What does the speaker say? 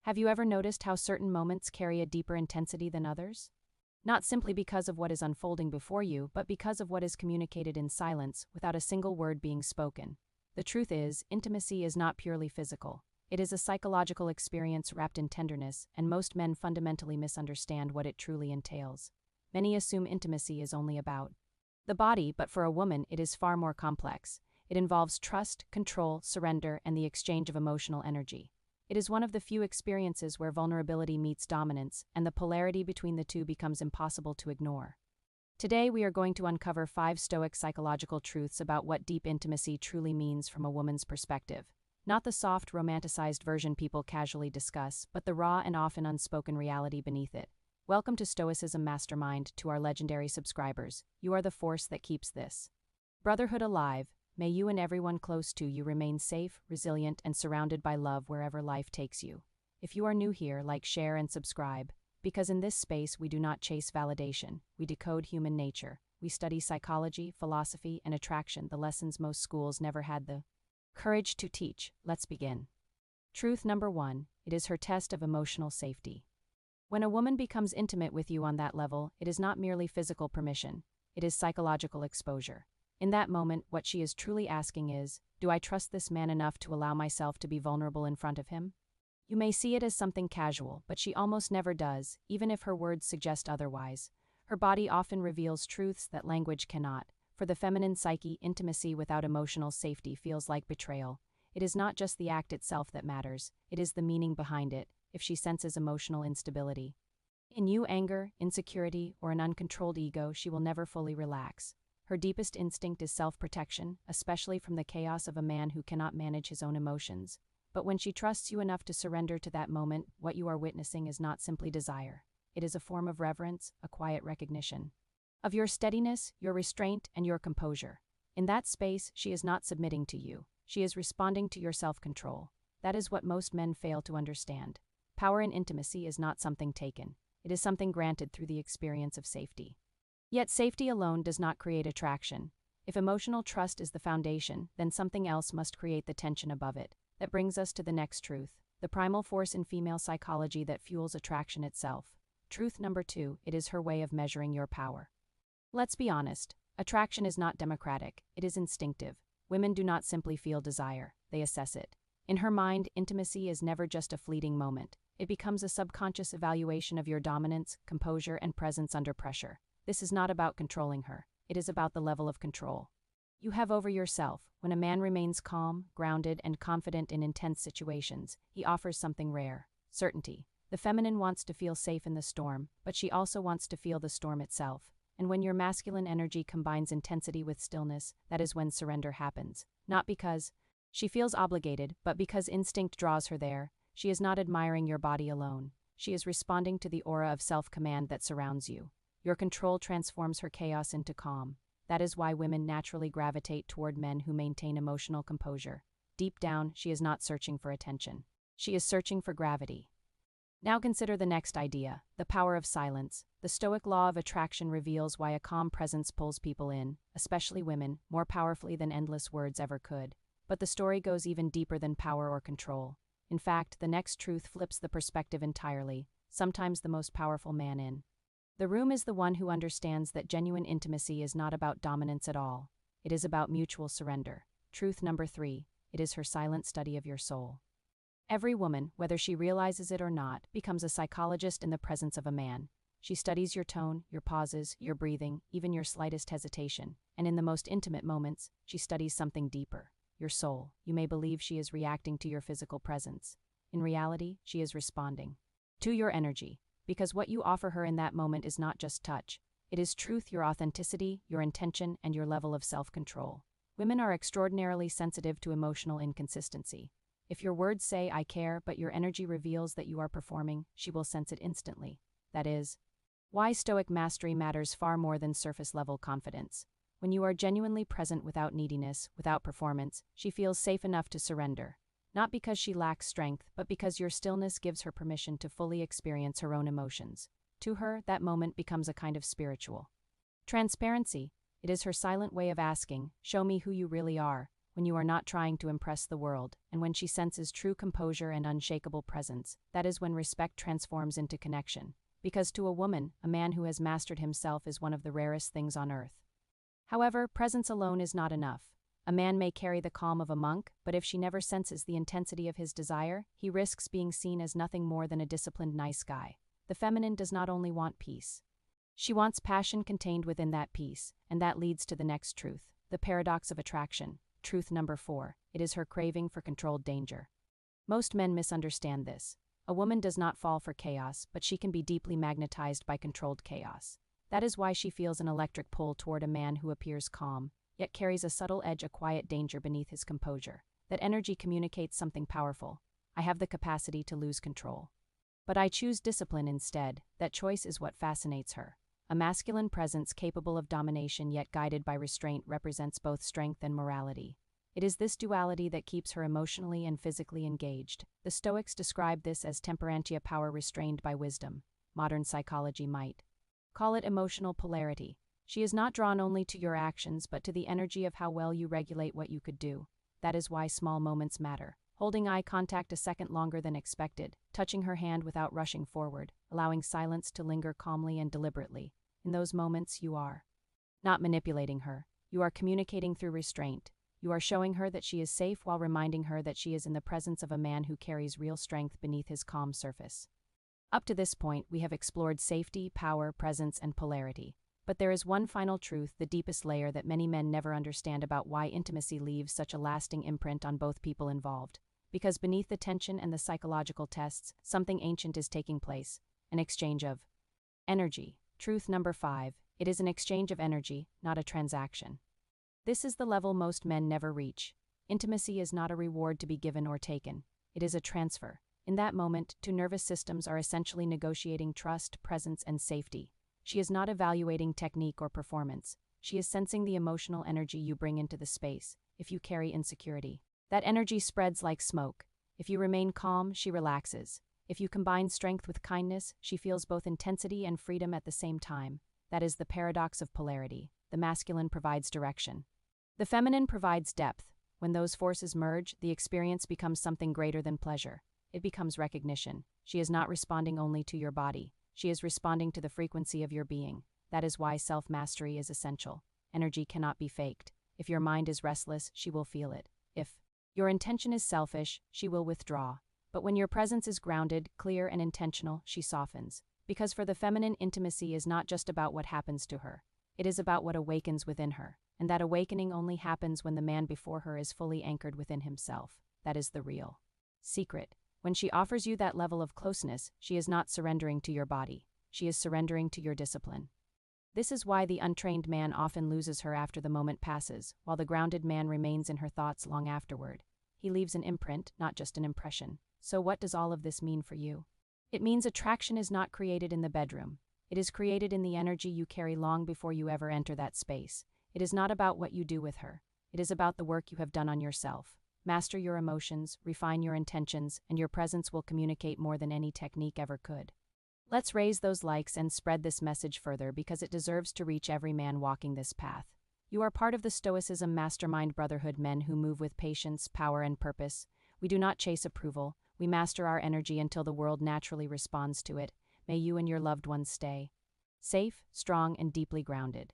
Have you ever noticed how certain moments carry a deeper intensity than others? Not simply because of what is unfolding before you, but because of what is communicated in silence, without a single word being spoken. The truth is, intimacy is not purely physical. It is a psychological experience wrapped in tenderness, and most men fundamentally misunderstand what it truly entails. Many assume intimacy is only about the body, but for a woman, it is far more complex. It involves trust, control, surrender, and the exchange of emotional energy. It is one of the few experiences where vulnerability meets dominance, and the polarity between the two becomes impossible to ignore. Today, we are going to uncover 5 Stoic psychological truths about what deep intimacy truly means from a woman's perspective. Not the soft, romanticized version people casually discuss, but the raw and often unspoken reality beneath it. Welcome to Stoicism Mastermind. To our legendary subscribers, you are the force that keeps this brotherhood alive. May you and everyone close to you remain safe, resilient, and surrounded by love wherever life takes you. If you are new here, like, share, and subscribe, because in this space we do not chase validation, we decode human nature. We study psychology, philosophy, and attraction, the lessons most schools never had the courage to teach. Let's begin. Truth number 1, it is her test of emotional safety. When a woman becomes intimate with you on that level, it is not merely physical permission, it is psychological exposure. In that moment, what she is truly asking is, do I trust this man enough to allow myself to be vulnerable in front of him? You may see it as something casual, but she almost never does, even if her words suggest otherwise. Her body often reveals truths that language cannot. For the feminine psyche, intimacy without emotional safety feels like betrayal. It is not just the act itself that matters, it is the meaning behind it. If she senses emotional instability in you, anger, insecurity, or an uncontrolled ego, she will never fully relax. Her deepest instinct is self-protection, especially from the chaos of a man who cannot manage his own emotions. But when she trusts you enough to surrender to that moment, what you are witnessing is not simply desire. It is a form of reverence, a quiet recognition of your steadiness, your restraint, and your composure. In that space, she is not submitting to you. She is responding to your self-control. That is what most men fail to understand. Power in intimacy is not something taken. It is something granted through the experience of safety. Yet safety alone does not create attraction. If emotional trust is the foundation, then something else must create the tension above it. That brings us to the next truth, the primal force in female psychology that fuels attraction itself. Truth number 2, it is her way of measuring your power. Let's be honest, attraction is not democratic, it is instinctive. Women do not simply feel desire, they assess it. In her mind, intimacy is never just a fleeting moment. It becomes a subconscious evaluation of your dominance, composure, and presence under pressure. This is not about controlling her, it is about the level of control you have over yourself. When a man remains calm, grounded, and confident in intense situations, he offers something rare: certainty. The feminine wants to feel safe in the storm, but she also wants to feel the storm itself. And when your masculine energy combines intensity with stillness, that is when surrender happens. Not because she feels obligated, but because instinct draws her there. She is not admiring your body alone. She is responding to the aura of self-command that surrounds you. Your control transforms her chaos into calm. That is why women naturally gravitate toward men who maintain emotional composure. Deep down, she is not searching for attention. She is searching for gravity. Now consider the next idea, the power of silence. The Stoic law of attraction reveals why a calm presence pulls people in, especially women, more powerfully than endless words ever could. But the story goes even deeper than power or control. In fact, the next truth flips the perspective entirely. Sometimes the most powerful man in the room is the one who understands that genuine intimacy is not about dominance at all. It is about mutual surrender. Truth number 3, it is her silent study of your soul. Every woman, whether she realizes it or not, becomes a psychologist in the presence of a man. She studies your tone, your pauses, your breathing, even your slightest hesitation. And in the most intimate moments, she studies something deeper: your soul. You may believe she is reacting to your physical presence. In reality, she is responding to your energy, because what you offer her in that moment is not just touch. It is truth, your authenticity, your intention, and your level of self-control. Women are extraordinarily sensitive to emotional inconsistency. If your words say, "I care," but your energy reveals that you are performing, she will sense it instantly. That is why Stoic mastery matters far more than surface-level confidence. When you are genuinely present without neediness, without performance, she feels safe enough to surrender. Not because she lacks strength, but because your stillness gives her permission to fully experience her own emotions. To her, that moment becomes a kind of spiritual transparency. It is her silent way of asking, "Show me who you really are." when you are not trying to impress the world, and when she senses true composure and unshakable presence. That is when respect transforms into connection. Because to a woman, a man who has mastered himself is one of the rarest things on earth. However, presence alone is not enough. A man may carry the calm of a monk, but if she never senses the intensity of his desire, he risks being seen as nothing more than a disciplined nice guy. The feminine does not only want peace. She wants passion contained within that peace, and that leads to the next truth, the paradox of attraction. Truth number 4, it is her craving for controlled danger. Most men misunderstand this. A woman does not fall for chaos, but she can be deeply magnetized by controlled chaos. That is why she feels an electric pull toward a man who appears calm, yet carries a subtle edge, a quiet danger beneath his composure. That energy communicates something powerful. I have the capacity to lose control. But I choose discipline instead. That choice is what fascinates her. A masculine presence capable of domination yet guided by restraint represents both strength and morality. It is this duality that keeps her emotionally and physically engaged. The Stoics describe this as temperantia, power restrained by wisdom. Modern psychology might call it emotional polarity. She is not drawn only to your actions but to the energy of how well you regulate what you could do. That is why small moments matter. Holding eye contact a second longer than expected, touching her hand without rushing forward, allowing silence to linger calmly and deliberately. In those moments, you are not manipulating her. You are communicating through restraint. You are showing her that she is safe while reminding her that she is in the presence of a man who carries real strength beneath his calm surface. Up to this point, we have explored safety, power, presence, and polarity. But there is one final truth, the deepest layer that many men never understand about why intimacy leaves such a lasting imprint on both people involved. Because beneath the tension and the psychological tests, something ancient is taking place, an exchange of energy. Truth number 5, it is an exchange of energy, not a transaction. This is the level most men never reach. Intimacy is not a reward to be given or taken. It is a transfer. In that moment, two nervous systems are essentially negotiating trust, presence, and safety. She is not evaluating technique or performance. She is sensing the emotional energy you bring into the space. If you carry insecurity, that energy spreads like smoke. If you remain calm, she relaxes. If you combine strength with kindness, she feels both intensity and freedom at the same time. That is the paradox of polarity. The masculine provides direction. The feminine provides depth. When those forces merge, the experience becomes something greater than pleasure. It becomes recognition. She is not responding only to your body. She is responding to the frequency of your being. That is why self-mastery is essential. Energy cannot be faked. If your mind is restless, she will feel it. If your intention is selfish, she will withdraw. But when your presence is grounded, clear, and intentional, she softens. Because for the feminine, intimacy is not just about what happens to her. It is about what awakens within her. And that awakening only happens when the man before her is fully anchored within himself. That is the real secret. When she offers you that level of closeness, she is not surrendering to your body. She is surrendering to your discipline. This is why the untrained man often loses her after the moment passes, while the grounded man remains in her thoughts long afterward. He leaves an imprint, not just an impression. So what does all of this mean for you? It means attraction is not created in the bedroom. It is created in the energy you carry long before you ever enter that space. It is not about what you do with her. It is about the work you have done on yourself. Master your emotions, refine your intentions, and your presence will communicate more than any technique ever could. Let's raise those likes and spread this message further because it deserves to reach every man walking this path. You are part of the Stoicism Mastermind Brotherhood, men who move with patience, power, and purpose. We do not chase approval. We master our energy until the world naturally responds to it. May you and your loved ones stay safe, strong, and deeply grounded.